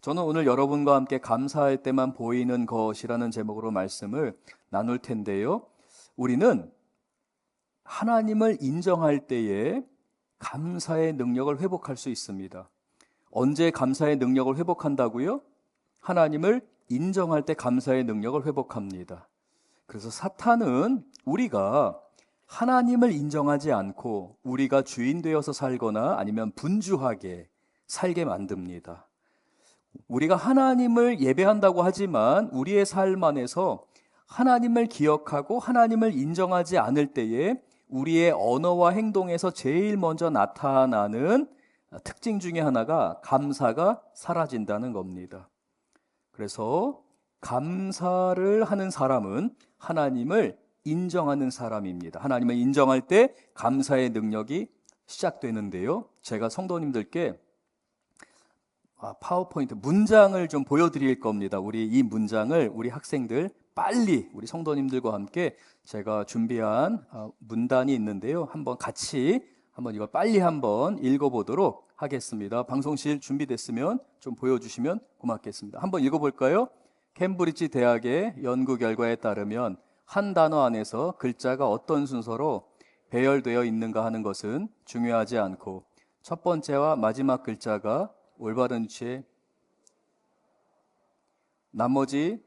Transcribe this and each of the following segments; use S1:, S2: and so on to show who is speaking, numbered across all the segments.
S1: 저는 오늘 여러분과 함께 감사할 때만 보이는 것이라는 제목으로 말씀을 나눌 텐데요. 우리는 하나님을 인정할 때에 감사의 능력을 회복할 수 있습니다. 언제 감사의 능력을 회복한다고요? 하나님을 인정할 때 감사의 능력을 회복합니다. 그래서 사탄은 우리가 하나님을 인정하지 않고 우리가 주인 되어서 살거나 아니면 분주하게 살게 만듭니다. 우리가 하나님을 예배한다고 하지만 우리의 삶 안에서 하나님을 기억하고 하나님을 인정하지 않을 때에 우리의 언어와 행동에서 제일 먼저 나타나는 특징 중에 하나가 감사가 사라진다는 겁니다. 그래서 감사를 하는 사람은 하나님을 인정하는 사람입니다. 하나님을 인정할 때 감사의 능력이 시작되는데요. 제가 성도님들께 파워포인트 문장을 좀 보여드릴 겁니다. 우리 이 문장을 우리 학생들 빨리 우리 성도님들과 함께 제가 준비한 문단이 있는데요. 한번 같이 이거 빨리 한번 읽어보도록 하겠습니다. 방송실 준비됐으면 좀 보여주시면 고맙겠습니다. 한번 읽어볼까요? 캠브리지 대학의 연구 결과에 따르면 한 단어 안에서 글자가 어떤 순서로 배열되어 있는가 하는 것은 중요하지 않고 첫 번째와 마지막 글자가 올바른 위치에 나머지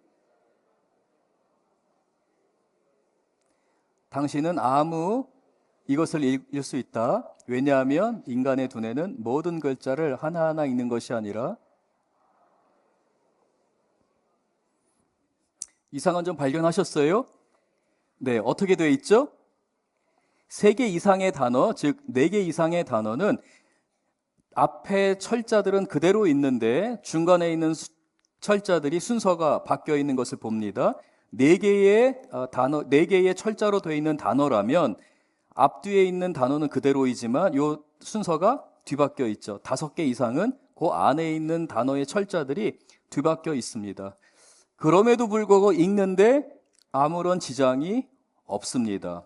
S1: 당신은 이것을 읽을 수 있다. 왜냐하면 인간의 두뇌는 모든 글자를 하나하나 읽는 것이 아니라 이상한 점 발견하셨어요? 네, 어떻게 되어 있죠? 3개 이상의 단어, 즉 4개 이상의 단어는 앞에 철자들은 그대로 있는데 중간에 있는 철자들이 순서가 바뀌어 있는 것을 봅니다. 4개의 철자로 되어 있는 단어라면 앞뒤에 있는 단어는 그대로이지만 이 순서가 뒤바뀌어 있죠. 5개 이상은 그 안에 있는 단어의 철자들이 뒤바뀌어 있습니다. 그럼에도 불구하고 읽는데 아무런 지장이 없습니다.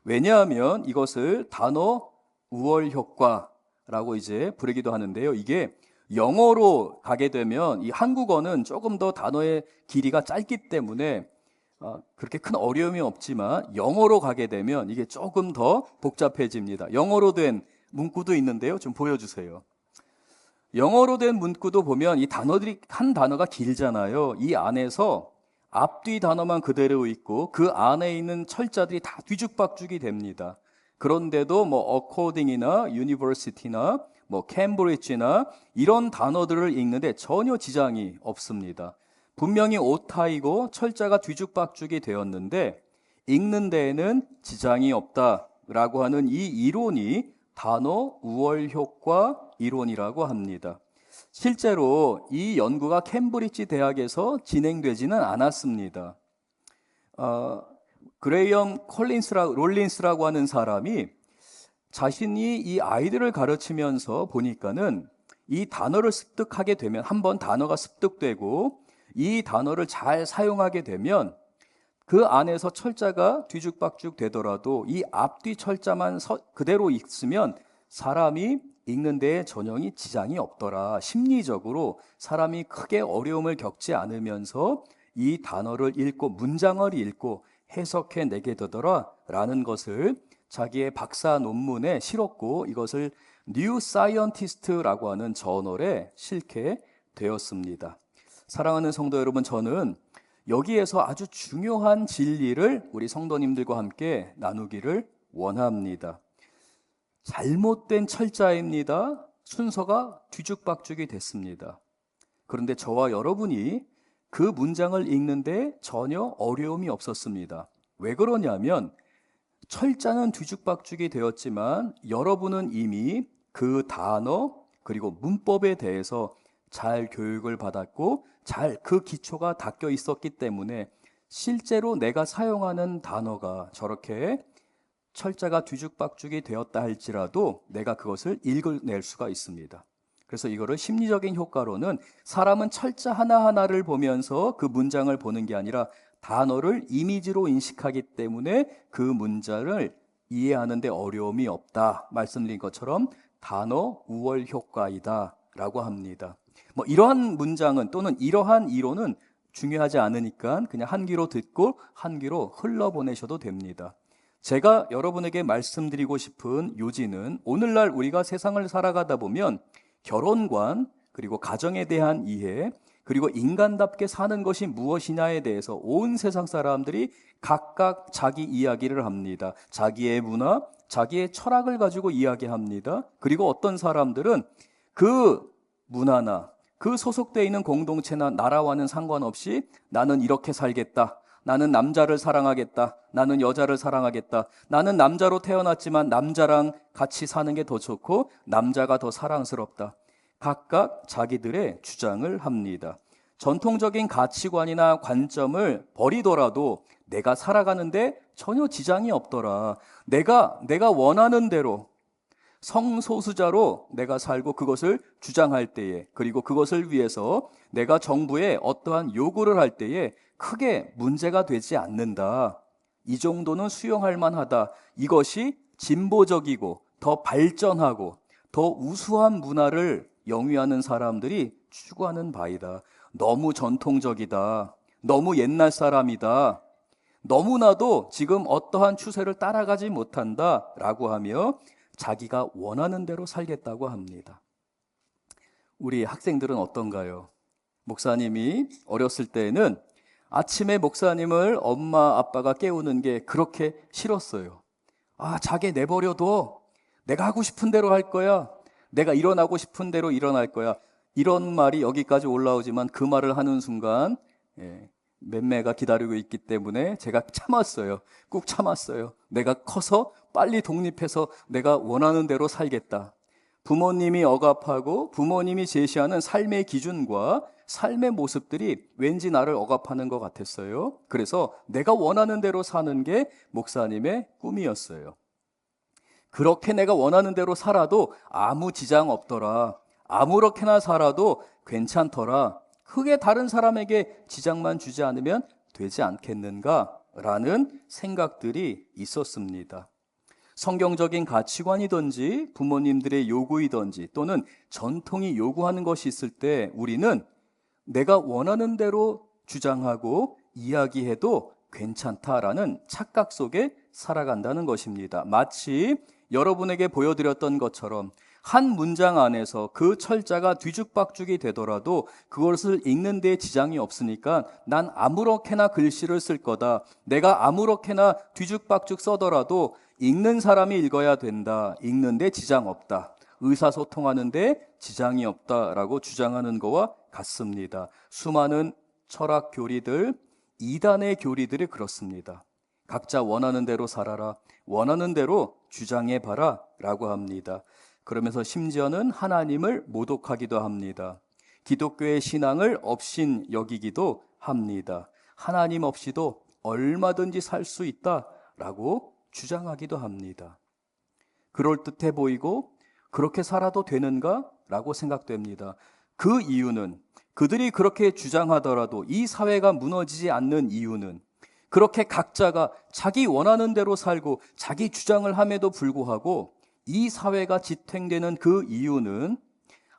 S1: 왜냐하면 이것을 단어 우월 효과라고 이제 부르기도 하는데요. 이게 영어로 가게 되면 이 한국어는 조금 더 단어의 길이가 짧기 때문에 그렇게 큰 어려움이 없지만 영어로 가게 되면 이게 조금 더 복잡해집니다. 영어로 된 문구도 있는데요. 좀 보여주세요. 영어로 된 문구도 보면 이 단어들이 한 단어가 길잖아요. 이 안에서 앞뒤 단어만 그대로 있고 그 안에 있는 철자들이 다 뒤죽박죽이 됩니다. 그런데도 according이나 university나 캠브리지나 이런 단어들을 읽는데 전혀 지장이 없습니다. 분명히 오타이고 철자가 뒤죽박죽이 되었는데 읽는 데에는 지장이 없다라고 하는 이 이론이 단어 우월 효과 이론이라고 합니다. 실제로 이 연구가 캠브리지 대학에서 진행되지는 않았습니다. 그레이엄 롤린스라고 하는 사람이 자신이 이 아이들을 가르치면서 보니까는 이 단어를 습득하게 되면 한번 단어가 습득되고 이 단어를 잘 사용하게 되면 그 안에서 철자가 뒤죽박죽 되더라도 이 앞뒤 철자만 그대로 있으면 사람이 읽는 데에 전혀 지장이 없더라. 심리적으로 사람이 크게 어려움을 겪지 않으면서 이 단어를 읽고 문장을 읽고 해석해 내게 되더라 라는 것을 자기의 박사 논문에 실었고 이것을 뉴 사이언티스트라고 하는 저널에 실게 되었습니다. 사랑하는 성도 여러분, 저는 여기에서 아주 중요한 진리를 우리 성도님들과 함께 나누기를 원합니다. 잘못된 철자입니다. 순서가 뒤죽박죽이 됐습니다. 그런데 저와 여러분이 그 문장을 읽는데 전혀 어려움이 없었습니다. 왜 그러냐면 철자는 뒤죽박죽이 되었지만 여러분은 이미 그 단어 그리고 문법에 대해서 잘 교육을 받았고 잘 그 기초가 닦여 있었기 때문에 실제로 내가 사용하는 단어가 저렇게 철자가 뒤죽박죽이 되었다 할지라도 내가 그것을 읽어낼 수가 있습니다. 그래서 이거를 심리적인 효과로는 사람은 철자 하나하나를 보면서 그 문장을 보는 게 아니라 단어를 이미지로 인식하기 때문에 그 문장을 이해하는 데 어려움이 없다 말씀드린 것처럼 단어 우월 효과이다 라고 합니다. 뭐 이러한 문장은 또는 이러한 이론은 중요하지 않으니까 그냥 한 귀로 듣고 한 귀로 흘러보내셔도 됩니다. 제가 여러분에게 말씀드리고 싶은 요지는 오늘날 우리가 세상을 살아가다 보면 결혼관, 그리고 가정에 대한 이해, 그리고 인간답게 사는 것이 무엇이냐에 대해서 온 세상 사람들이 각각 자기 이야기를 합니다. 자기의 문화, 자기의 철학을 가지고 이야기합니다. 그리고 어떤 사람들은 그 문화나 그 소속되어 있는 공동체나 나라와는 상관없이 나는 이렇게 살겠다. 나는 남자를 사랑하겠다. 나는 여자를 사랑하겠다. 나는 남자로 태어났지만 남자랑 같이 사는 게 더 좋고 남자가 더 사랑스럽다. 각각 자기들의 주장을 합니다. 전통적인 가치관이나 관점을 버리더라도 내가 살아가는데 전혀 지장이 없더라. 내가 원하는 대로 성소수자로 내가 살고 그것을 주장할 때에, 그리고 그것을 위해서 내가 정부에 어떠한 요구를 할 때에 크게 문제가 되지 않는다. 이 정도는 수용할 만하다. 이것이 진보적이고 더 발전하고 더 우수한 문화를 영위하는 사람들이 추구하는 바이다. 너무 전통적이다. 너무 옛날 사람이다. 너무나도 지금 어떠한 추세를 따라가지 못한다. 라고 하며 자기가 원하는 대로 살겠다고 합니다. 우리 학생들은 어떤가요? 목사님이 어렸을 때는 아침에 목사님을 엄마 아빠가 깨우는 게 그렇게 싫었어요. 자게 내버려둬. 내가 하고 싶은 대로 할 거야. 내가 일어나고 싶은 대로 일어날 거야. 이런 말이 여기까지 올라오지만 그 말을 하는 순간 맴매가 기다리고 있기 때문에 제가 참았어요. 꾹 참았어요. 내가 커서 빨리 독립해서 내가 원하는 대로 살겠다. 부모님이 억압하고 부모님이 제시하는 삶의 기준과 삶의 모습들이 왠지 나를 억압하는 것 같았어요. 그래서 내가 원하는 대로 사는 게 목사님의 꿈이었어요. 그렇게 내가 원하는 대로 살아도 아무 지장 없더라. 아무렇게나 살아도 괜찮더라. 크게 다른 사람에게 지장만 주지 않으면 되지 않겠는가라는 생각들이 있었습니다. 성경적인 가치관이든지 부모님들의 요구이든지 또는 전통이 요구하는 것이 있을 때 우리는 내가 원하는 대로 주장하고 이야기해도 괜찮다라는 착각 속에 살아간다는 것입니다. 마치 여러분에게 보여드렸던 것처럼 한 문장 안에서 그 철자가 뒤죽박죽이 되더라도 그것을 읽는 데 지장이 없으니까 난 아무렇게나 글씨를 쓸 거다. 내가 아무렇게나 뒤죽박죽 써더라도 읽는 사람이 읽어야 된다. 읽는 데 지장 없다. 의사소통하는 데 지장이 없다라고 주장하는 것과 같습니다. 수많은 철학 교리들, 이단의 교리들이 그렇습니다. 각자 원하는 대로 살아라. 원하는 대로 주장해봐라 라고 합니다. 그러면서 심지어는 하나님을 모독하기도 합니다. 기독교의 신앙을 업신 여기기도 합니다. 하나님 없이도 얼마든지 살 수 있다라고 주장하기도 합니다. 그럴듯해 보이고 그렇게 살아도 되는가? 라고 생각됩니다. 그 이유는 그들이 그렇게 주장하더라도 이 사회가 무너지지 않는 이유는 그렇게 각자가 자기 원하는 대로 살고 자기 주장을 함에도 불구하고 이 사회가 지탱되는 그 이유는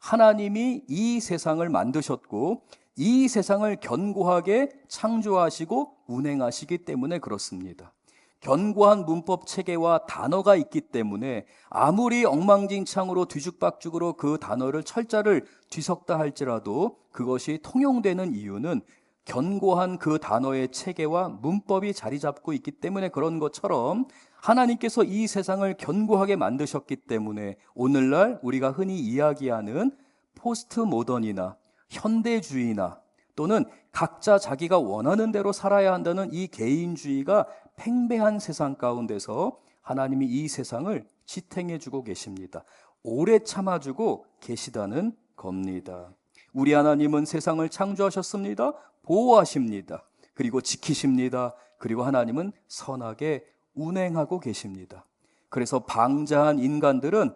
S1: 하나님이 이 세상을 만드셨고 이 세상을 견고하게 창조하시고 운행하시기 때문에 그렇습니다. 견고한 문법 체계와 단어가 있기 때문에 아무리 엉망진창으로 뒤죽박죽으로 그 단어를 철자를 뒤섞다 할지라도 그것이 통용되는 이유는 견고한 그 단어의 체계와 문법이 자리 잡고 있기 때문에 그런 것처럼 하나님께서 이 세상을 견고하게 만드셨기 때문에 오늘날 우리가 흔히 이야기하는 포스트 모던이나 현대주의나 또는 각자 자기가 원하는 대로 살아야 한다는 이 개인주의가 팽배한 세상 가운데서 하나님이 이 세상을 지탱해주고 계십니다. 오래 참아주고 계시다는 겁니다. 우리 하나님은 세상을 창조하셨습니다. 보호하십니다. 그리고 지키십니다. 그리고 하나님은 선하게 운행하고 계십니다. 그래서 방자한 인간들은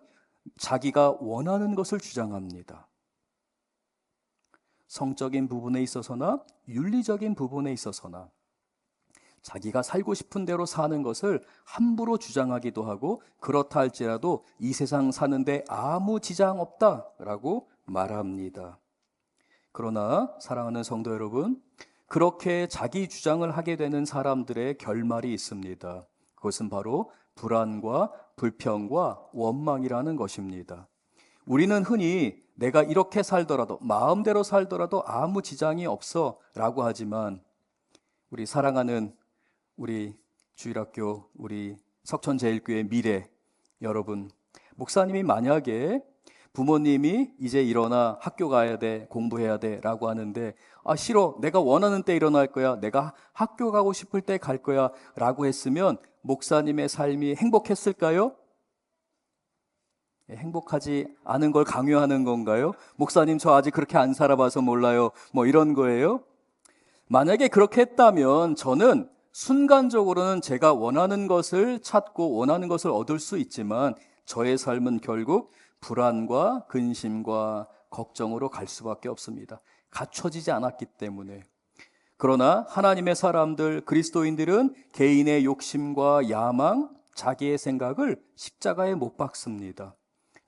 S1: 자기가 원하는 것을 주장합니다. 성적인 부분에 있어서나 윤리적인 부분에 있어서나 자기가 살고 싶은 대로 사는 것을 함부로 주장하기도 하고 그렇다 할지라도 이 세상 사는데 아무 지장 없다라고 말합니다. 그러나 사랑하는 성도 여러분, 그렇게 자기 주장을 하게 되는 사람들의 결말이 있습니다. 그것은 바로 불안과 불평과 원망이라는 것입니다. 우리는 흔히 내가 이렇게 살더라도, 마음대로 살더라도 아무 지장이 없어 라고 하지만, 우리 사랑하는 우리 주일학교, 우리 석천제일교회 미래 여러분, 목사님이 만약에 부모님이 이제 일어나 학교 가야 돼, 공부해야 돼 라고 하는데, 아 싫어, 내가 원하는 때 일어날 거야, 내가 학교 가고 싶을 때 갈 거야 라고 했으면 목사님의 삶이 행복했을까요? 행복하지 않은 걸 강요하는 건가요? 목사님 저 아직 그렇게 안 살아봐서 몰라요, 뭐 이런 거예요? 만약에 그렇게 했다면 저는 순간적으로는 제가 원하는 것을 찾고 원하는 것을 얻을 수 있지만 저의 삶은 결국 불안과 근심과 걱정으로 갈 수밖에 없습니다. 갖춰지지 않았기 때문에. 그러나 하나님의 사람들, 그리스도인들은 개인의 욕심과 야망, 자기의 생각을 십자가에 못 박습니다.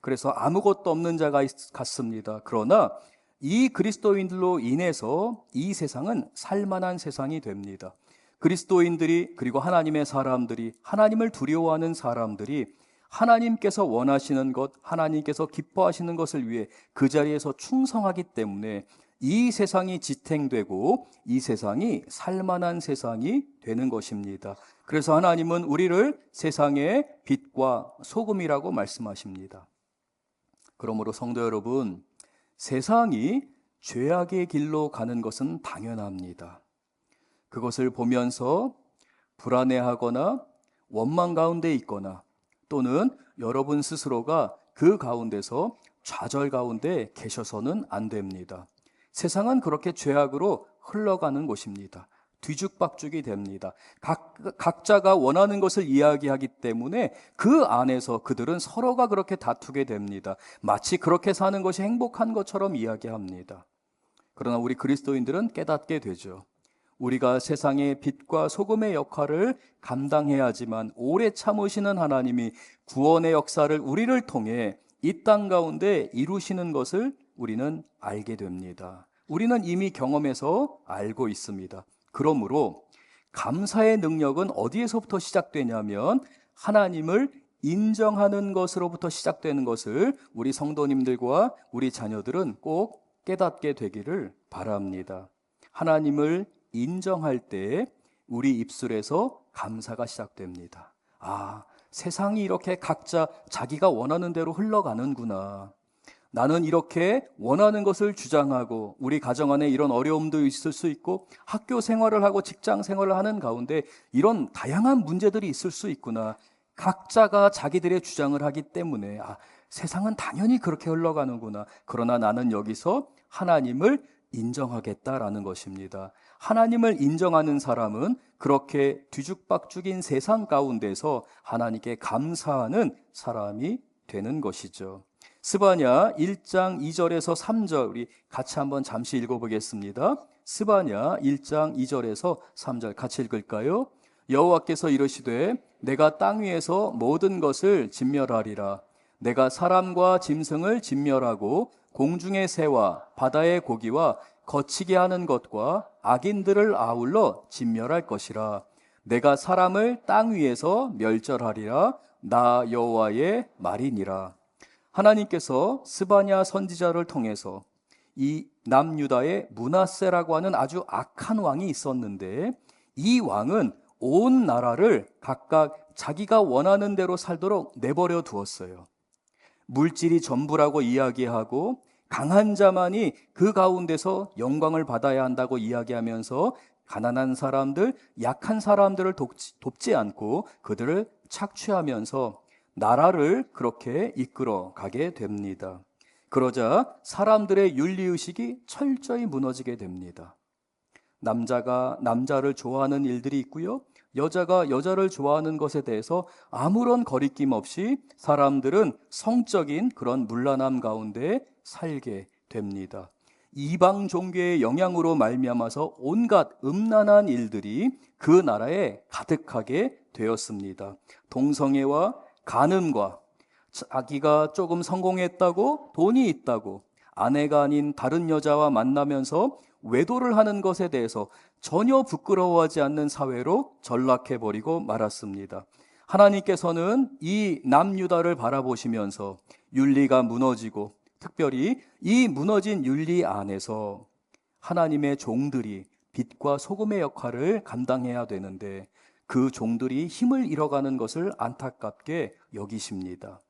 S1: 그래서 아무것도 없는 자가 같습니다. 그러나 이 그리스도인들로 인해서 이 세상은 살만한 세상이 됩니다. 그리스도인들이, 그리고 하나님의 사람들이, 하나님을 두려워하는 사람들이 하나님께서 원하시는 것, 하나님께서 기뻐하시는 것을 위해 그 자리에서 충성하기 때문에 이 세상이 지탱되고 이 세상이 살만한 세상이 되는 것입니다. 그래서 하나님은 우리를 세상의 빛과 소금이라고 말씀하십니다. 그러므로 성도 여러분, 세상이 죄악의 길로 가는 것은 당연합니다. 그것을 보면서 불안해하거나 원망 가운데 있거나 또는 여러분 스스로가 그 가운데서 좌절 가운데 계셔서는 안 됩니다. 세상은 그렇게 죄악으로 흘러가는 곳입니다. 뒤죽박죽이 됩니다. 각자가 원하는 것을 이야기하기 때문에 그 안에서 그들은 서로가 그렇게 다투게 됩니다. 마치 그렇게 사는 것이 행복한 것처럼 이야기합니다. 그러나 우리 그리스도인들은 깨닫게 되죠. 우리가 세상의 빛과 소금의 역할을 감당해야 하지만 오래 참으시는 하나님이 구원의 역사를 우리를 통해 이 땅 가운데 이루시는 것을 우리는 알게 됩니다. 우리는 이미 경험해서 알고 있습니다. 그러므로 감사의 능력은 어디에서부터 시작되냐면 하나님을 인정하는 것으로부터 시작되는 것을 우리 성도님들과 우리 자녀들은 꼭 깨닫게 되기를 바랍니다. 하나님을 인정할 때 우리 입술에서 감사가 시작됩니다. 아, 세상이 이렇게 각자 자기가 원하는 대로 흘러가는구나. 나는 이렇게 원하는 것을 주장하고 우리 가정 안에 이런 어려움도 있을 수 있고 학교 생활을 하고 직장 생활을 하는 가운데 이런 다양한 문제들이 있을 수 있구나. 각자가 자기들의 주장을 하기 때문에 세상은 당연히 그렇게 흘러가는구나. 그러나 나는 여기서 하나님을 인정하겠다라는 것입니다. 하나님을 인정하는 사람은 그렇게 뒤죽박죽인 세상 가운데서 하나님께 감사하는 사람이 되는 것이죠. 스바냐 1장 2절에서 3절 우리 같이 한번 잠시 읽어보겠습니다. 스바냐 1장 2절에서 3절 같이 읽을까요? 여호와께서 이르시되 내가 땅 위에서 모든 것을 진멸하리라. 내가 사람과 짐승을 진멸하고 공중의 새와 바다의 고기와 거치게 하는 것과 악인들을 아울러 진멸할 것이라. 내가 사람을 땅 위에서 멸절하리라. 나 여호와의 말이니라. 하나님께서 스바냐 선지자를 통해서 이 남유다의 므낫세라고 하는 아주 악한 왕이 있었는데 이 왕은 온 나라를 각각 자기가 원하는 대로 살도록 내버려 두었어요. 물질이 전부라고 이야기하고 강한 자만이 그 가운데서 영광을 받아야 한다고 이야기하면서 가난한 사람들, 약한 사람들을 돕지 않고 그들을 착취하면서 나라를 그렇게 이끌어 가게 됩니다. 그러자 사람들의 윤리의식이 철저히 무너지게 됩니다. 남자가 남자를 좋아하는 일들이 있고요. 여자가 여자를 좋아하는 것에 대해서 아무런 거리낌 없이 사람들은 성적인 그런 문란함 가운데 살게 됩니다. 이방 종교의 영향으로 말미암아서 온갖 음란한 일들이 그 나라에 가득하게 되었습니다. 동성애와 간음과 자기가 조금 성공했다고, 돈이 있다고, 아내가 아닌 다른 여자와 만나면서 외도를 하는 것에 대해서 전혀 부끄러워하지 않는 사회로 전락해버리고 말았습니다. 하나님께서는 이 남유다를 바라보시면서 윤리가 무너지고, 특별히 이 무너진 윤리 안에서 하나님의 종들이 빛과 소금의 역할을 감당해야 되는데 그 종들이 힘을 잃어가는 것을 안타깝게 여기십니다.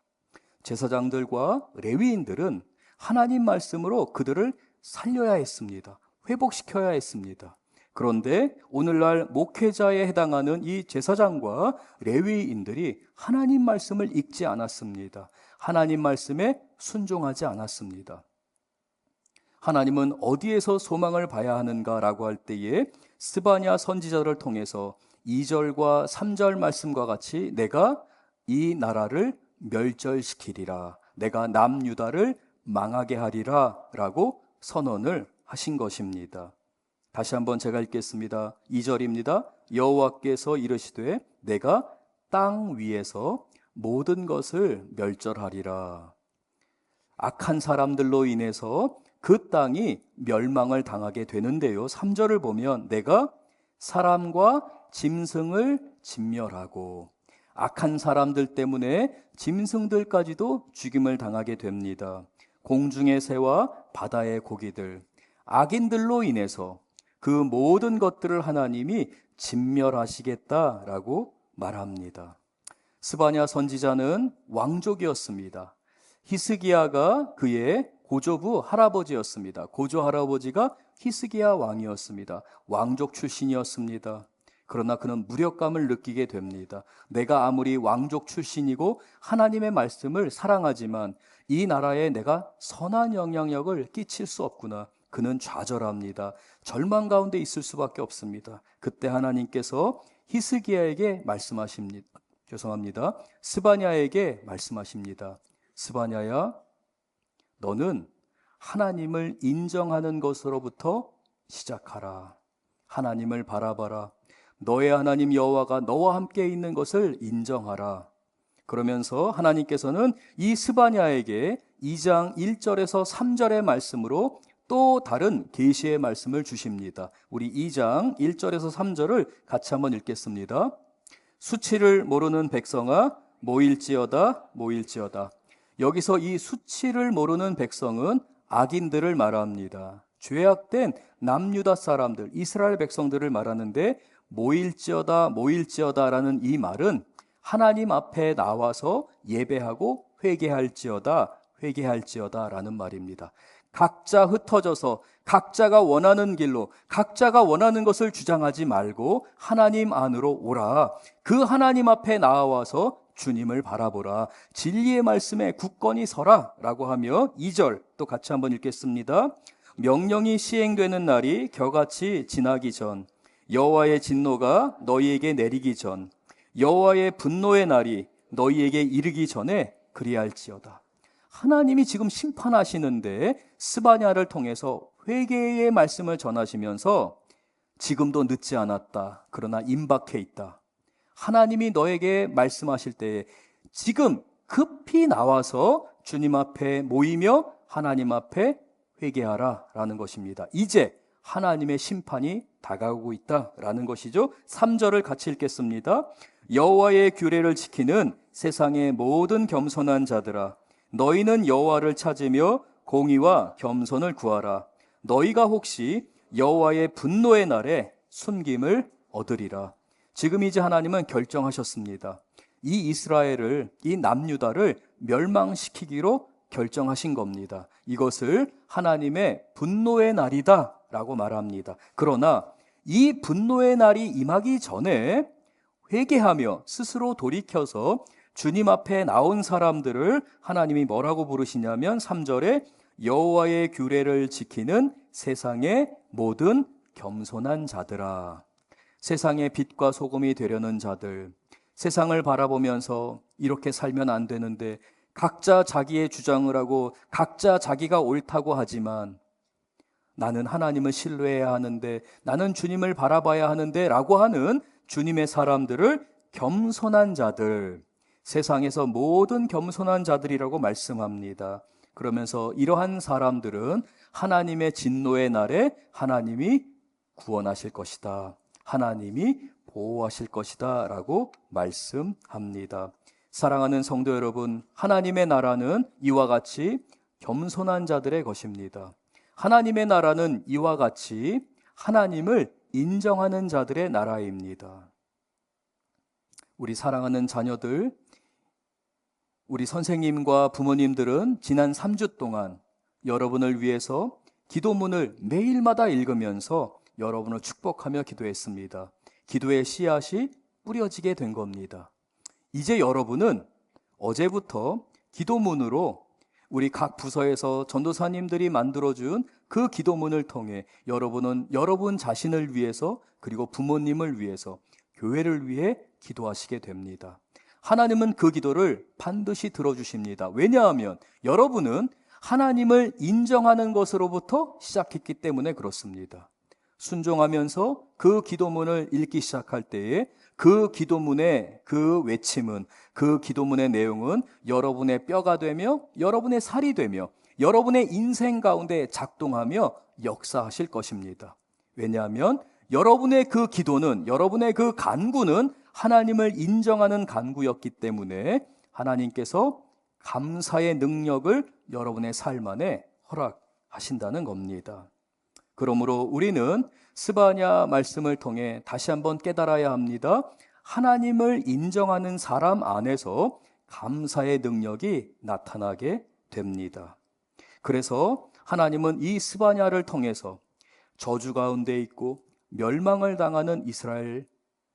S1: 제사장들과 레위인들은 하나님 말씀으로 그들을 살려야 했습니다. 회복시켜야 했습니다. 그런데 오늘날 목회자에 해당하는 이 제사장과 레위인들이 하나님 말씀을 읽지 않았습니다. 하나님 말씀에 순종하지 않았습니다. 하나님은 어디에서 소망을 봐야 하는가라고 할 때에 스바냐 선지자를 통해서 2절과 3절 말씀과 같이 내가 이 나라를 멸절시키리라, 내가 남유다를 망하게 하리라 라고 선언을 하신 것입니다. 다시 한번 제가 읽겠습니다. 2절입니다. 여호와께서 이르시되 내가 땅 위에서 모든 것을 멸절하리라. 악한 사람들로 인해서 그 땅이 멸망을 당하게 되는데요, 3절을 보면 내가 사람과 짐승을 진멸하고, 악한 사람들 때문에 짐승들까지도 죽임을 당하게 됩니다. 공중의 새와 바다의 고기들, 악인들로 인해서 그 모든 것들을 하나님이 진멸하시겠다라고 말합니다. 스바냐 선지자는 왕족이었습니다. 히스기야가 그의 고조부 할아버지였습니다. 고조 할아버지가 히스기야 왕이었습니다. 왕족 출신이었습니다. 그러나 그는 무력감을 느끼게 됩니다. 내가 아무리 왕족 출신이고 하나님의 말씀을 사랑하지만 이 나라에 내가 선한 영향력을 끼칠 수 없구나. 그는 좌절합니다. 절망 가운데 있을 수밖에 없습니다. 그때 하나님께서 히스기야에게 말씀하십니다. 스바냐에게 말씀하십니다. 스바냐야, 너는 하나님을 인정하는 것으로부터 시작하라. 하나님을 바라봐라. 너의 하나님 여호와가 너와 함께 있는 것을 인정하라. 그러면서 하나님께서는 이 스바냐에게 2장 1절에서 3절의 말씀으로 또 다른 계시의 말씀을 주십니다. 우리 2장 1절에서 3절을 같이 한번 읽겠습니다. 수치를 모르는 백성아 모일지어다 모일지어다. 여기서 이 수치를 모르는 백성은 악인들을 말합니다. 죄악된 남유다 사람들, 이스라엘 백성들을 말하는데 모일지어다 모일지어다라는 이 말은 하나님 앞에 나와서 예배하고 회개할지어다라는 말입니다. 각자 흩어져서 각자가 원하는 길로 각자가 원하는 것을 주장하지 말고 하나님 안으로 오라. 그 하나님 앞에 나와서 주님을 바라보라. 진리의 말씀에 굳건히 서라 라고 하며 2절 또 같이 한번 읽겠습니다. 명령이 시행되는 날이 겨같이 지나기 전, 여호와의 진노가 너희에게 내리기 전, 여호와의 분노의 날이 너희에게 이르기 전에 그리할지어다. 하나님이 지금 심판하시는데 스바냐를 통해서 회개의 말씀을 전하시면서 지금도 늦지 않았다. 그러나 임박해 있다. 하나님이 너에게 말씀하실 때에 지금 급히 나와서 주님 앞에 모이며 하나님 앞에 회개하라 라는 것입니다. 이제 하나님의 심판이 다가오고 있다라는 것이죠. 3절을 같이 읽겠습니다. 여호와의 규례를 지키는 세상의 모든 겸손한 자들아, 너희는 여호와를 찾으며 공의와 겸손을 구하라. 너희가 혹시 여호와의 분노의 날에 숨김을 얻으리라. 지금 이제 하나님은 결정하셨습니다. 이 이스라엘을, 이 남유다를 멸망시키기로 결정하신 겁니다. 이것을 하나님의 분노의 날이다 라고 말합니다. 그러나 이 분노의 날이 임하기 전에 회개하며 스스로 돌이켜서 주님 앞에 나온 사람들을 하나님이 뭐라고 부르시냐면 3절에 여호와의 규례를 지키는 세상의 모든 겸손한 자들아. 세상의 빛과 소금이 되려는 자들, 세상을 바라보면서 이렇게 살면 안 되는데 각자 자기의 주장을 하고 각자 자기가 옳다고 하지만 나는 하나님을 신뢰해야 하는데, 나는 주님을 바라봐야 하는데 라고 하는 주님의 사람들을 겸손한 자들, 세상에서 모든 겸손한 자들이라고 말씀합니다. 그러면서 이러한 사람들은 하나님의 진노의 날에 하나님이 구원하실 것이다, 하나님이 보호하실 것이다 라고 말씀합니다. 사랑하는 성도 여러분, 하나님의 나라는 이와 같이 겸손한 자들의 것입니다. 하나님의 나라는 이와 같이 하나님을 인정하는 자들의 나라입니다. 우리 사랑하는 자녀들, 우리 선생님과 부모님들은 지난 3주 동안 여러분을 위해서 기도문을 매일마다 읽으면서 여러분을 축복하며 기도했습니다. 기도의 씨앗이 뿌려지게 된 겁니다. 이제 여러분은 어제부터 기도문으로 우리 각 부서에서 전도사님들이 만들어준 그 기도문을 통해 여러분은 여러분 자신을 위해서, 그리고 부모님을 위해서, 교회를 위해 기도하시게 됩니다. 하나님은 그 기도를 반드시 들어주십니다. 왜냐하면 여러분은 하나님을 인정하는 것으로부터 시작했기 때문에 그렇습니다. 순종하면서 그 기도문을 읽기 시작할 때에 그 기도문의 그 외침은, 그 기도문의 내용은 여러분의 뼈가 되며 여러분의 살이 되며 여러분의 인생 가운데 작동하며 역사하실 것입니다. 왜냐하면 여러분의 그 기도는, 여러분의 그 간구는 하나님을 인정하는 간구였기 때문에 하나님께서 감사의 능력을 여러분의 삶 안에 허락하신다는 겁니다. 그러므로 우리는 스바냐 말씀을 통해 다시 한번 깨달아야 합니다. 하나님을 인정하는 사람 안에서 감사의 능력이 나타나게 됩니다. 그래서 하나님은 이 스바냐를 통해서 저주 가운데 있고 멸망을 당하는 이스라엘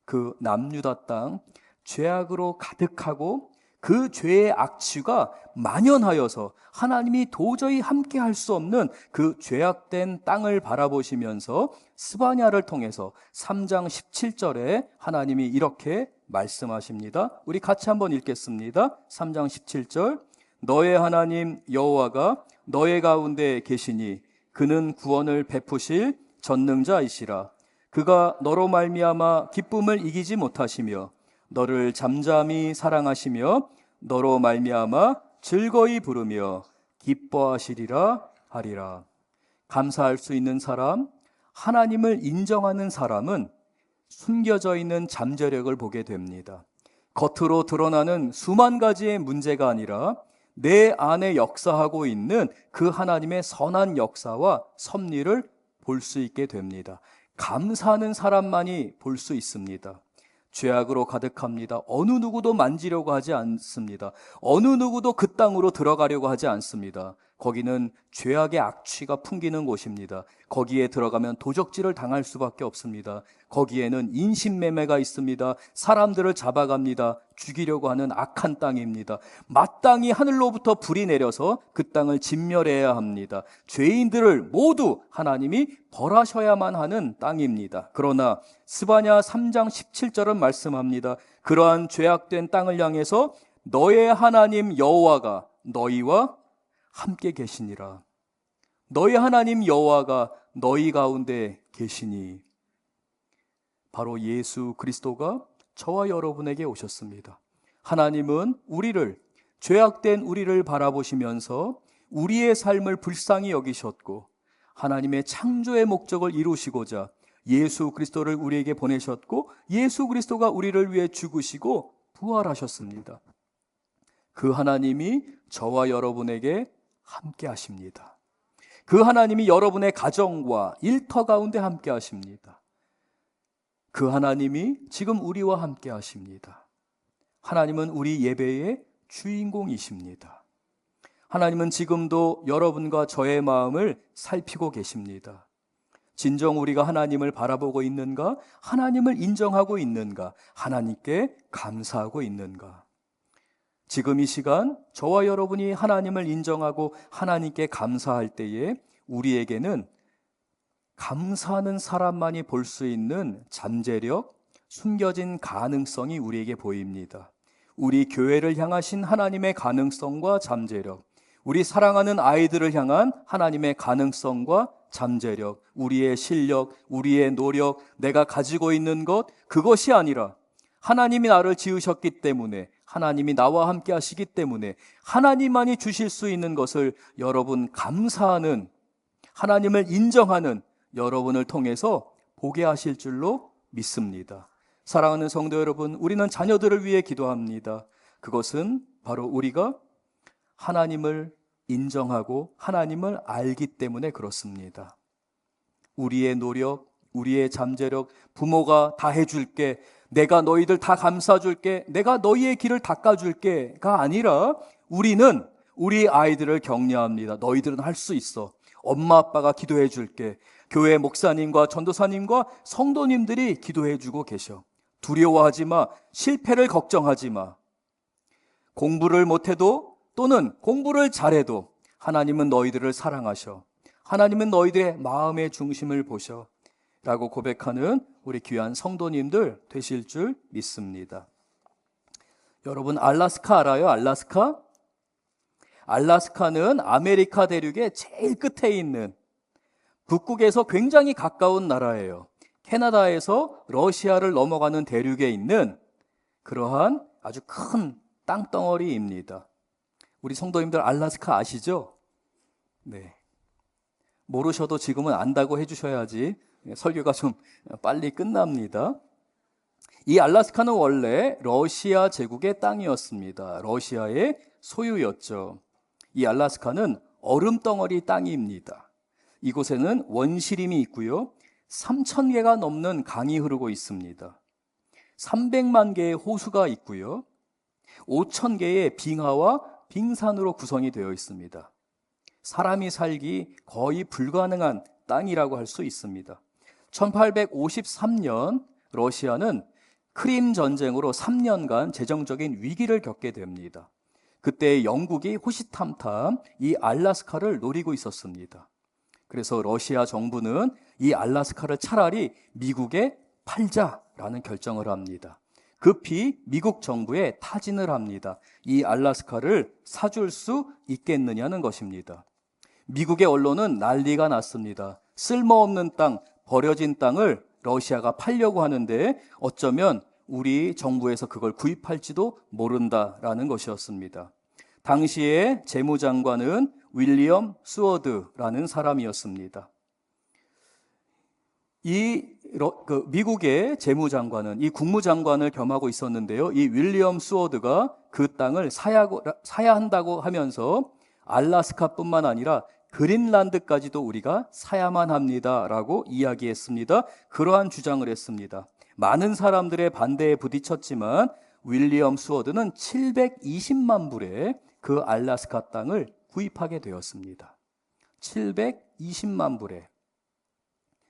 S1: 그 남유다 땅, 죄악으로 가득하고 그 죄의 악취가 만연하여서 하나님이 도저히 함께 할 수 없는 그 죄악된 땅을 바라보시면서 스바냐를 통해서 3장 17절에 하나님이 이렇게 말씀하십니다. 우리 같이 한번 읽겠습니다. 3장 17절. 너의 하나님 여호와가 너의 가운데 계시니 그는 구원을 베푸실 전능자이시라. 그가 너로 말미암아 기쁨을 이기지 못하시며 너를 잠잠히 사랑하시며 너로 말미암아 즐거이 부르며 기뻐하시리라 하리라. 감사할 수 있는 사람, 하나님을 인정하는 사람은 숨겨져 있는 잠재력을 보게 됩니다. 겉으로 드러나는 수만 가지의 문제가 아니라 내 안에 역사하고 있는 그 하나님의 선한 역사와 섭리를 볼 수 있게 됩니다. 감사하는 사람만이 볼 수 있습니다. 죄악으로 가득합니다. 어느 누구도 만지려고 하지 않습니다. 어느 누구도 그 땅으로 들어가려고 하지 않습니다. 거기는 죄악의 악취가 풍기는 곳입니다. 거기에 들어가면 도적질을 당할 수밖에 없습니다. 거기에는 인신매매가 있습니다. 사람들을 잡아갑니다. 죽이려고 하는 악한 땅입니다. 마땅히 하늘로부터 불이 내려서 그 땅을 진멸해야 합니다. 죄인들을 모두 하나님이 벌하셔야만 하는 땅입니다. 그러나 스바냐 3장 17절은 말씀합니다. 그러한 죄악된 땅을 향해서 너의 하나님 여호와가 너희와 함께 계시니라. 너희 하나님 여호와가 너희 가운데 계시니, 바로 예수 그리스도가 저와 여러분에게 오셨습니다. 하나님은 우리를, 죄악된 우리를 바라보시면서 우리의 삶을 불쌍히 여기셨고 하나님의 창조의 목적을 이루시고자 예수 그리스도를 우리에게 보내셨고 예수 그리스도가 우리를 위해 죽으시고 부활하셨습니다. 그 하나님이 저와 여러분에게 함께 하십니다. 그 하나님이 여러분의 가정과 일터 가운데 함께 하십니다. 그 하나님이 지금 우리와 함께 하십니다. 하나님은 우리 예배의 주인공이십니다. 하나님은 지금도 여러분과 저의 마음을 살피고 계십니다. 진정 우리가 하나님을 바라보고 있는가? 하나님을 인정하고 있는가? 하나님께 감사하고 있는가? 지금 이 시간 저와 여러분이 하나님을 인정하고 하나님께 감사할 때에 우리에게는 감사하는 사람만이 볼 수 있는 잠재력, 숨겨진 가능성이 우리에게 보입니다. 우리 교회를 향하신 하나님의 가능성과 잠재력, 우리 사랑하는 아이들을 향한 하나님의 가능성과 잠재력, 우리의 실력, 우리의 노력, 내가 가지고 있는 것, 그것이 아니라 하나님이 나를 지으셨기 때문에 하나님이 나와 함께 하시기 때문에 하나님만이 주실 수 있는 것을 여러분 감사하는, 하나님을 인정하는 여러분을 통해서 보게 하실 줄로 믿습니다. 사랑하는 성도 여러분, 우리는 자녀들을 위해 기도합니다. 그것은 바로 우리가 하나님을 인정하고 하나님을 알기 때문에 그렇습니다. 우리의 노력, 우리의 잠재력, 부모가 다 해줄게, 내가 너희들 다 감싸줄게, 내가 너희의 길을 닦아줄게가 아니라 우리는 우리 아이들을 격려합니다. 너희들은 할 수 있어. 엄마 아빠가 기도해 줄게. 교회 목사님과 전도사님과 성도님들이 기도해 주고 계셔. 두려워하지 마. 실패를 걱정하지 마. 공부를 못해도 또는 공부를 잘해도 하나님은 너희들을 사랑하셔. 하나님은 너희들의 마음의 중심을 보셔. 라고 고백하는 우리 귀한 성도님들 되실 줄 믿습니다. 여러분, 알라스카 알아요? 알라스카? 알라스카는 아메리카 대륙의 제일 끝에 있는, 북극에서 굉장히 가까운 나라예요. 캐나다에서 러시아를 넘어가는 대륙에 있는 그러한 아주 큰 땅덩어리입니다. 우리 성도님들 알라스카 아시죠? 네. 모르셔도 지금은 안다고 해주셔야지 설교가 좀 빨리 끝납니다. 이 알라스카는 원래 러시아 제국의 땅이었습니다. 러시아의 소유였죠. 이 알라스카는 얼음덩어리 땅입니다. 이곳에는 원시림이 있고요. 3,000개가 넘는 강이 흐르고 있습니다. 300만 개의 호수가 있고요. 5,000개의 빙하와 빙산으로 구성이 되어 있습니다. 사람이 살기 거의 불가능한 땅이라고 할 수 있습니다. 1853년 러시아는 크림 전쟁으로 3년간 재정적인 위기를 겪게 됩니다. 그때 영국이 호시탐탐 이 알라스카를 노리고 있었습니다. 그래서 러시아 정부는 이 알라스카를 차라리 미국에 팔자라는 결정을 합니다. 급히 미국 정부에 타진을 합니다. 이 알라스카를 사줄 수 있겠느냐는 것입니다. 미국의 언론은 난리가 났습니다. 쓸모없는 땅, 버려진 땅을 러시아가 팔려고 하는데 어쩌면 우리 정부에서 그걸 구입할지도 모른다라는 것이었습니다. 당시의 재무장관은 윌리엄 수워드라는 사람이었습니다. 미국의 재무장관은 이 국무장관을 겸하고 있었는데요. 이 윌리엄 수워드가 그 땅을 사야 한다고 하면서 알라스카뿐만 아니라 그린란드까지도 우리가 사야만 합니다라고 이야기했습니다. 그러한 주장을 했습니다. 많은 사람들의 반대에 부딪혔지만 윌리엄 수워드는 720만 불에 그 알라스카 땅을 구입하게 되었습니다. 720만 불에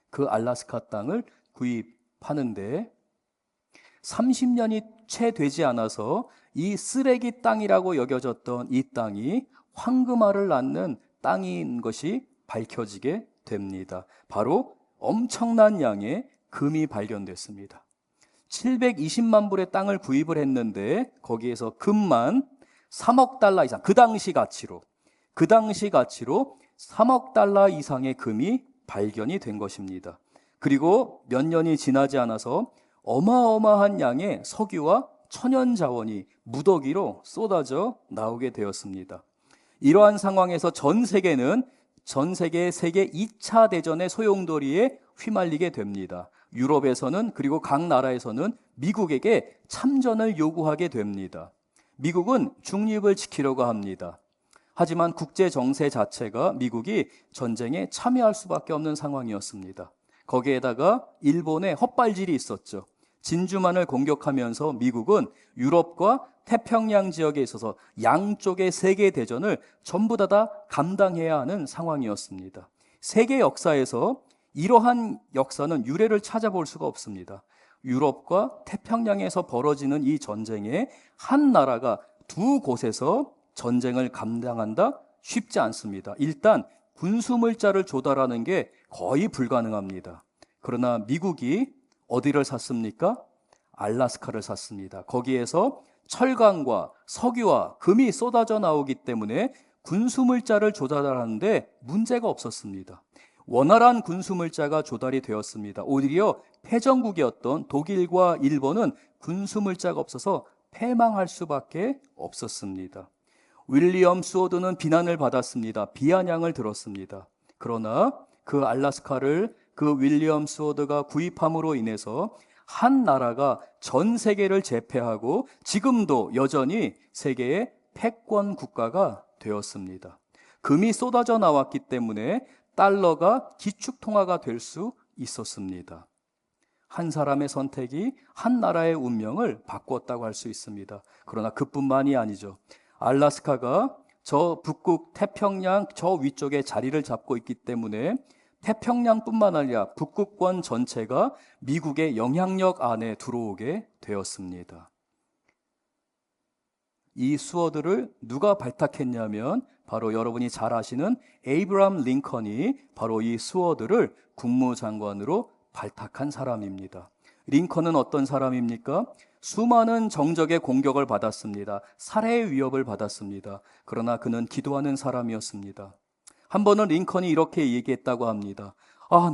S1: 그 알라스카 땅을 구입하는데 30년이 채 되지 않아서 이 쓰레기 땅이라고 여겨졌던 이 땅이 황금알을 낳는 땅인 것이 밝혀지게 됩니다. 바로 엄청난 양의 금이 발견됐습니다. 720만 불의 땅을 구입을 했는데 거기에서 금만 3억 달러 이상, 그 당시 가치로 3억 달러 이상의 금이 발견이 된 것입니다. 그리고 몇 년이 지나지 않아서 어마어마한 양의 석유와 천연 자원이 무더기로 쏟아져 나오게 되었습니다. 이러한 상황에서 전 세계 세계 2차 대전의 소용돌이에 휘말리게 됩니다. 유럽에서는, 그리고 각 나라에서는 미국에게 참전을 요구하게 됩니다. 미국은 중립을 지키려고 합니다. 하지만 국제 정세 자체가 미국이 전쟁에 참여할 수밖에 없는 상황이었습니다. 거기에다가 일본의 헛발질이 있었죠. 진주만을 공격하면서 미국은 유럽과 태평양 지역에 있어서 양쪽의 세계 대전을 전부 다 감당해야 하는 상황이었습니다. 세계 역사에서 이러한 역사는 유례를 찾아볼 수가 없습니다. 유럽과 태평양에서 벌어지는 이 전쟁에 한 나라가 두 곳에서 전쟁을 감당한다? 쉽지 않습니다. 일단 군수물자를 조달하는 게 거의 불가능합니다. 그러나 미국이 어디를 샀습니까? 알라스카를 샀습니다. 거기에서 철강과 석유와 금이 쏟아져 나오기 때문에 군수물자를 조달하는데 문제가 없었습니다. 원활한 군수물자가 조달이 되었습니다. 오히려 패전국이었던 독일과 일본은 군수물자가 없어서 패망할 수밖에 없었습니다. 윌리엄 스워드는 비난을 받았습니다. 비아냥을 들었습니다. 그러나 그 알래스카를 그 윌리엄 스워드가 구입함으로 인해서 한 나라가 전 세계를 제패하고 지금도 여전히 세계의 패권 국가가 되었습니다. 금이 쏟아져 나왔기 때문에 달러가 기축통화가 될 수 있었습니다. 한 사람의 선택이 한 나라의 운명을 바꾸었다고 할 수 있습니다. 그러나 그뿐만이 아니죠. 알래스카가 저 북극 태평양 저 위쪽에 자리를 잡고 있기 때문에 태평양뿐만 아니라 북극권 전체가 미국의 영향력 안에 들어오게 되었습니다. 이 수어들을 누가 발탁했냐면 바로 여러분이 잘 아시는 에이브러함 링컨이 바로 이 수어들을 국무장관으로 발탁한 사람입니다. 링컨은 어떤 사람입니까? 수많은 정적의 공격을 받았습니다. 살해의 위협을 받았습니다. 그러나 그는 기도하는 사람이었습니다. 한 번은 링컨이 이렇게 얘기했다고 합니다.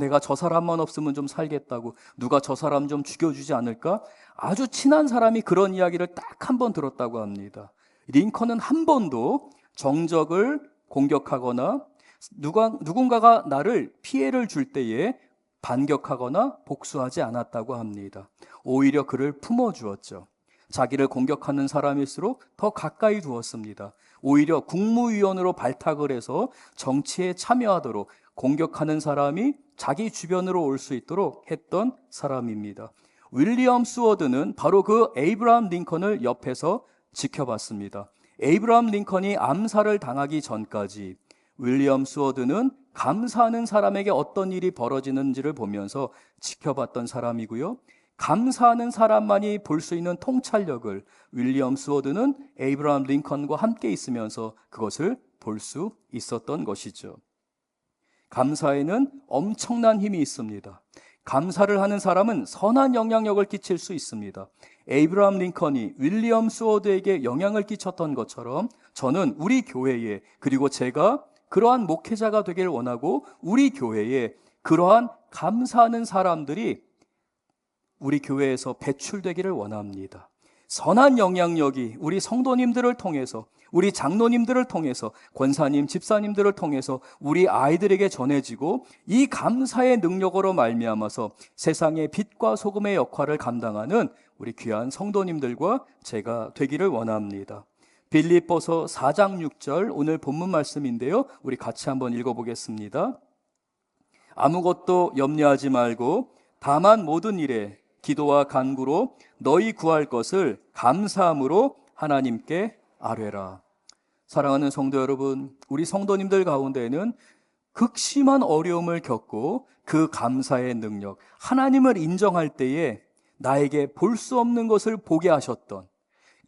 S1: 내가 저 사람만 없으면 좀 살겠다고. 누가 저 사람 좀 죽여주지 않을까? 아주 친한 사람이 그런 이야기를 딱 한 번 들었다고 합니다. 링컨은 한 번도 정적을 공격하거나 누군가가 나를 피해를 줄 때에 반격하거나 복수하지 않았다고 합니다. 오히려 그를 품어주었죠. 자기를 공격하는 사람일수록 더 가까이 두었습니다. 오히려 국무위원으로 발탁을 해서 정치에 참여하도록 공격하는 사람이 자기 주변으로 올 수 있도록 했던 사람입니다. 윌리엄 스워드는 바로 그 에이브러함 링컨을 옆에서 지켜봤습니다. 에이브러함 링컨이 암살을 당하기 전까지 윌리엄 스워드는 감사하는 사람에게 어떤 일이 벌어지는지를 보면서 지켜봤던 사람이고요. 감사하는 사람만이 볼 수 있는 통찰력을 윌리엄 스워드는 에이브러함 링컨과 함께 있으면서 그것을 볼 수 있었던 것이죠. 감사에는 엄청난 힘이 있습니다. 감사를 하는 사람은 선한 영향력을 끼칠 수 있습니다. 에이브러함 링컨이 윌리엄 스워드에게 영향을 끼쳤던 것처럼 저는 우리 교회에, 그리고 제가 그러한 목회자가 되길 원하고 우리 교회에 그러한 감사하는 사람들이 우리 교회에서 배출되기를 원합니다. 선한 영향력이 우리 성도님들을 통해서, 우리 장로님들을 통해서, 권사님, 집사님들을 통해서 우리 아이들에게 전해지고 이 감사의 능력으로 말미암아서 세상의 빛과 소금의 역할을 감당하는 우리 귀한 성도님들과 제가 되기를 원합니다. 빌립보서 4장 6절 오늘 본문 말씀인데요. 우리 같이 한번 읽어보겠습니다. 아무것도 염려하지 말고 다만 모든 일에 기도와 간구로 너희 구할 것을 감사함으로 하나님께 아뢰라. 사랑하는 성도 여러분, 우리 성도님들 가운데에는 극심한 어려움을 겪고 그 감사의 능력, 하나님을 인정할 때에 나에게 볼 수 없는 것을 보게 하셨던,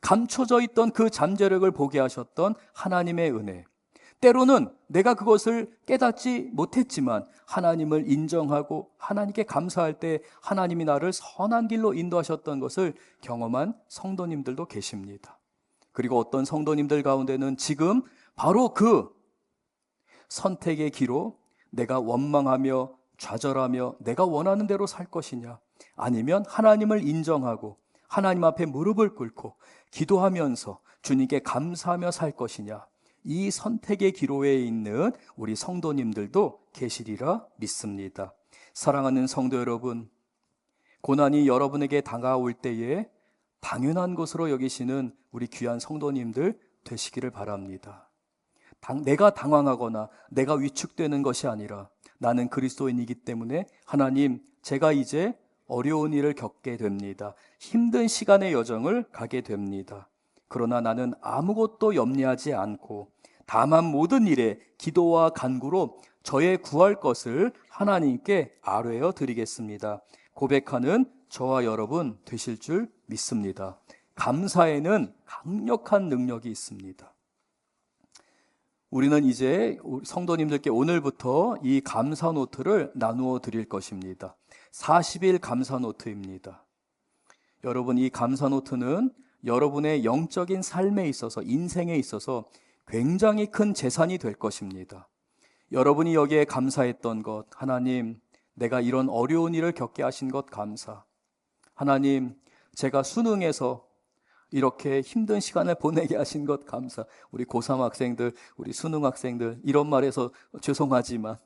S1: 감춰져 있던 그 잠재력을 보게 하셨던 하나님의 은혜, 때로는 내가 그것을 깨닫지 못했지만 하나님을 인정하고 하나님께 감사할 때 하나님이 나를 선한 길로 인도하셨던 것을 경험한 성도님들도 계십니다. 그리고 어떤 성도님들 가운데는 지금 바로 그 선택의 기로 내가 원망하며 좌절하며 내가 원하는 대로 살 것이냐, 아니면 하나님을 인정하고 하나님 앞에 무릎을 꿇고 기도하면서 주님께 감사하며 살 것이냐, 이 선택의 기로에 있는 우리 성도님들도 계시리라 믿습니다. 사랑하는 성도 여러분, 고난이 여러분에게 다가올 때에 당연한 것으로 여기시는 우리 귀한 성도님들 되시기를 바랍니다. 내가 당황하거나 내가 위축되는 것이 아니라 나는 그리스도인이기 때문에 하나님, 제가 이제 어려운 일을 겪게 됩니다. 힘든 시간의 여정을 가게 됩니다. 그러나 나는 아무것도 염려하지 않고 다만 모든 일에 기도와 간구로 저의 구할 것을 하나님께 아뢰어 드리겠습니다. 고백하는 저와 여러분 되실 줄 믿습니다. 감사에는 강력한 능력이 있습니다. 우리는 이제 성도님들께 오늘부터 이 감사 노트를 나누어 드릴 것입니다. 40일 감사 노트입니다. 여러분, 이 감사 노트는 여러분의 영적인 삶에 있어서, 인생에 있어서 굉장히 큰 재산이 될 것입니다. 여러분이 여기에 감사했던 것, 하나님, 내가 이런 어려운 일을 겪게 하신 것 감사. 하나님, 제가 수능에서 이렇게 힘든 시간을 보내게 하신 것 감사. 우리 고3 학생들, 우리 수능 학생들, 이런 말해서 죄송하지만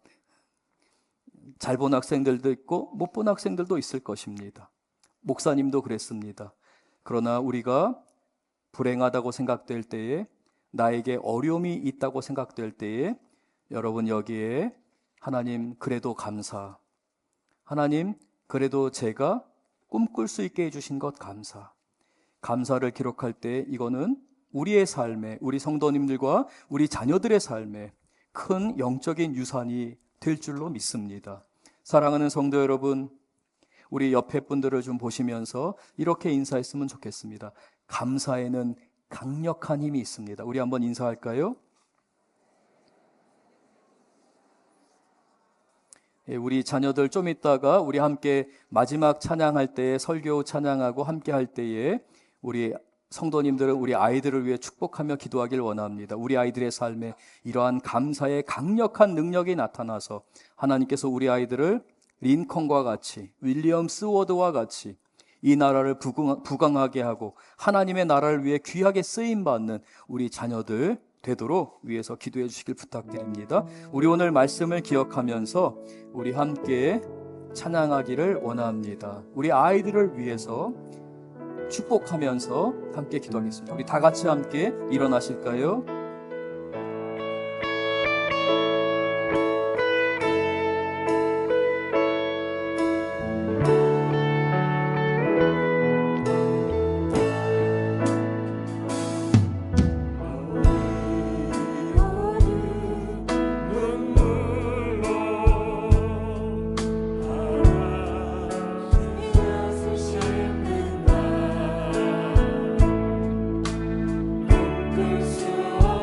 S1: 잘 본 학생들도 있고 못 본 학생들도 있을 것입니다. 목사님도 그랬습니다. 그러나 우리가 불행하다고 생각될 때에, 나에게 어려움이 있다고 생각될 때에 여러분 여기에 하나님 그래도 감사, 하나님 그래도 제가 꿈꿀 수 있게 해주신 것 감사, 감사를 기록할 때 이거는 우리의 삶에, 우리 성도님들과 우리 자녀들의 삶에 큰 영적인 유산이 될 줄로 믿습니다. 사랑하는 성도 여러분, 우리 옆에 분들을 좀 보시면서 이렇게 인사했으면 좋겠습니다. 감사에는 강력한 힘이 있습니다. 우리 한번 인사할까요? 우리 자녀들 좀 있다가 우리 함께 마지막 찬양할 때에, 설교 찬양하고 함께 할 때에 우리 성도님들은 우리 아이들을 위해 축복하며 기도하길 원합니다. 우리 아이들의 삶에 이러한 감사의 강력한 능력이 나타나서 하나님께서 우리 아이들을 린컨과 같이, 윌리엄 스워드와 같이 이 나라를 부강하게 하고 하나님의 나라를 위해 귀하게 쓰임받는 우리 자녀들 되도록 위해서 기도해 주시길 부탁드립니다. 우리 오늘 말씀을 기억하면서 우리 함께 찬양하기를 원합니다. 우리 아이들을 위해서 축복하면서 함께 기도하겠습니다. 우리 다 같이 함께 일어나실까요?
S2: 수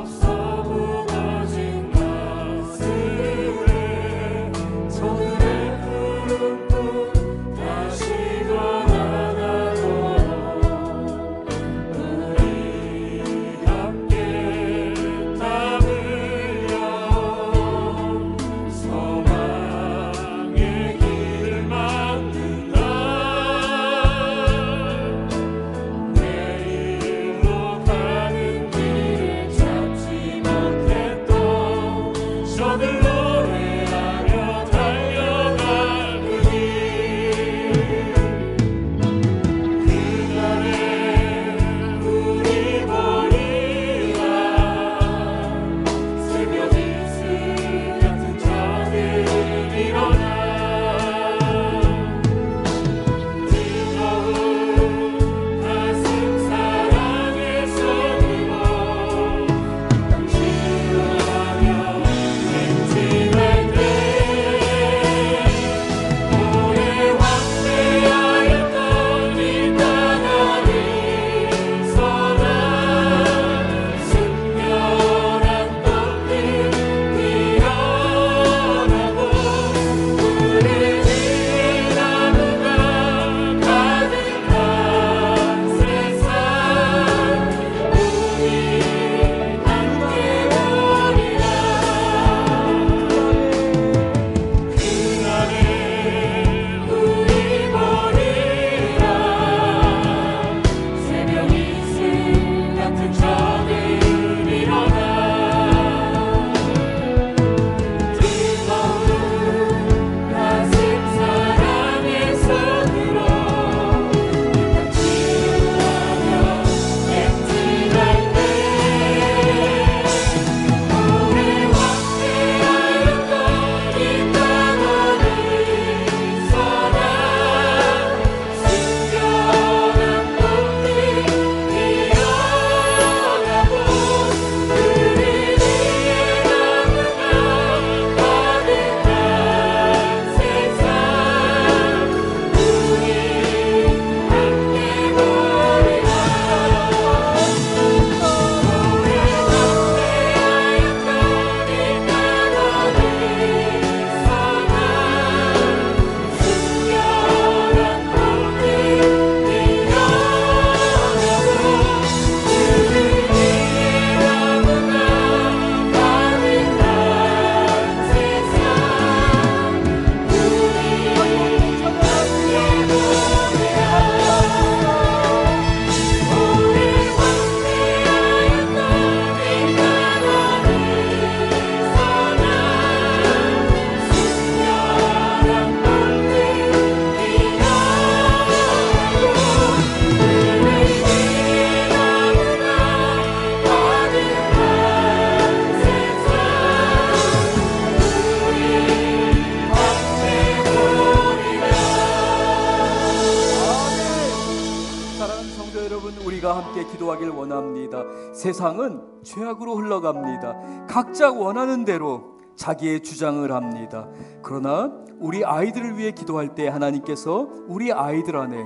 S1: 우리가 함께 기도하길 원합니다. 세상은 죄악으로 흘러갑니다. 각자 원하는 대로 자기의 주장을 합니다. 그러나 우리 아이들을 위해 기도할 때 하나님께서 우리 아이들 안에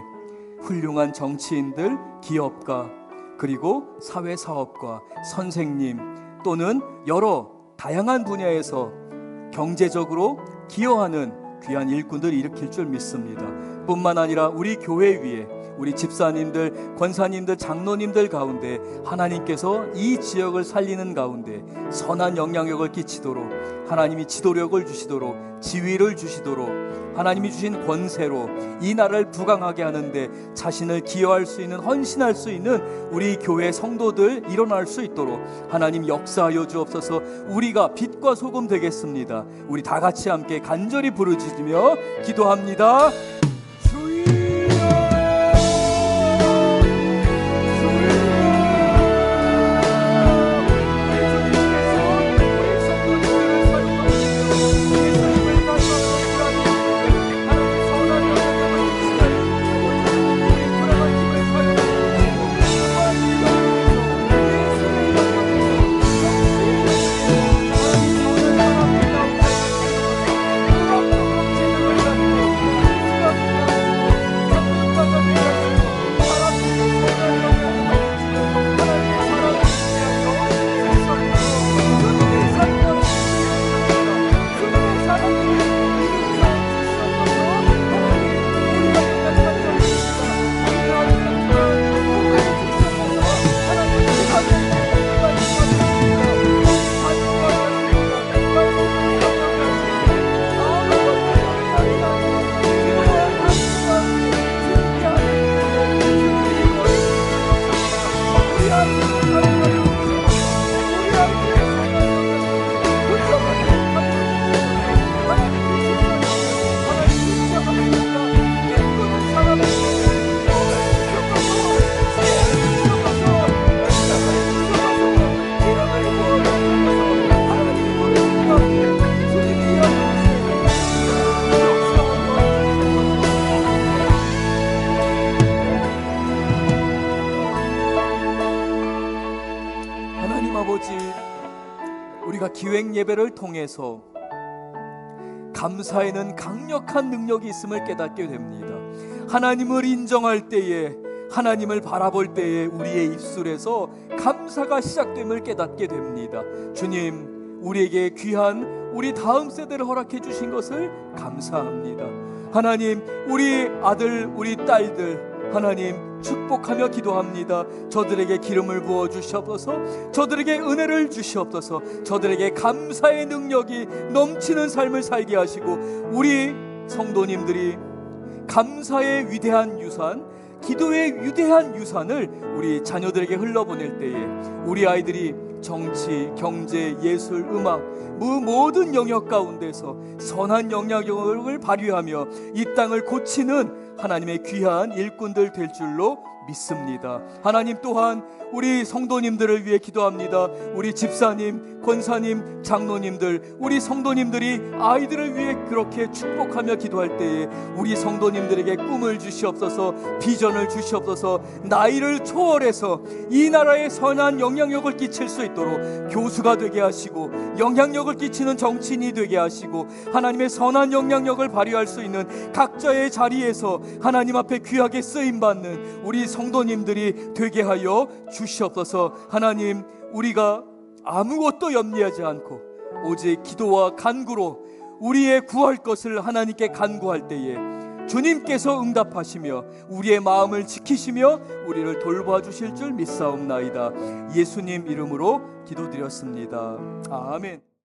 S1: 훌륭한 정치인들, 기업가, 그리고 사회사업가, 선생님 또는 여러 다양한 분야에서 경제적으로 기여하는 귀한 일꾼들을 일으킬 줄 믿습니다. 뿐만 아니라 우리 교회 위에 우리 집사님들, 권사님들, 장로님들 가운데 하나님께서 이 지역을 살리는 가운데 선한 영향력을 끼치도록 하나님이 지도력을 주시도록 지위를 주시도록 하나님이 주신 권세로 이 나라를 부강하게 하는데 자신을 기여할 수 있는, 헌신할 수 있는 우리 교회 성도들 일어날 수 있도록 하나님 역사하여 주옵소서. 우리가 빛과 소금 되겠습니다. 우리 다 같이 함께 간절히 부르짖으며 기도합니다. 우리가 기획 예배를 통해서 감사에는 강력한 능력이 있음을 깨닫게 됩니다. 하나님을 인정할 때에, 하나님을 바라볼 때에 우리의 입술에서 감사가 시작됨을 깨닫게 됩니다. 주님, 우리에게 귀한 우리 다음 세대를 허락해 주신 것을 감사합니다. 하나님, 우리 아들, 우리 딸들 하나님 축복하며 기도합니다. 저들에게 기름을 부어 주시옵소서. 저들에게 은혜를 주시옵소서. 저들에게 감사의 능력이 넘치는 삶을 살게 하시고 우리 성도님들이 감사의 위대한 유산, 기도의 위대한 유산을 우리 자녀들에게 흘러보낼 때에 우리 아이들이 정치, 경제, 예술, 음악 모든 영역 가운데서 선한 영향력을 발휘하며 이 땅을 고치는 하나님의 귀한 일꾼들 될 줄로 믿습니다. 하나님 또한 우리 성도님들을 위해 기도합니다. 우리 집사님, 권사님, 장로님들, 우리 성도님들이 아이들을 위해 그렇게 축복하며 기도할 때에 우리 성도님들에게 꿈을 주시옵소서, 비전을 주시옵소서. 나이를 초월해서 이 나라에 선한 영향력을 끼칠 수 있도록 교수가 되게 하시고 영향력을 끼치는 정치인이 되게 하시고 하나님의 선한 영향력을 발휘할 수 있는 각자의 자리에서 하나님 앞에 귀하게 쓰임받는 우리 성도님들이 되게 하여 주시옵소서. 하나님, 우리가 아무것도 염려하지 않고 오직 기도와 간구로 우리의 구할 것을 하나님께 간구할 때에 주님께서 응답하시며 우리의 마음을 지키시며 우리를 돌봐주실 줄 믿사옵나이다. 예수님 이름으로 기도드렸습니다. 아멘.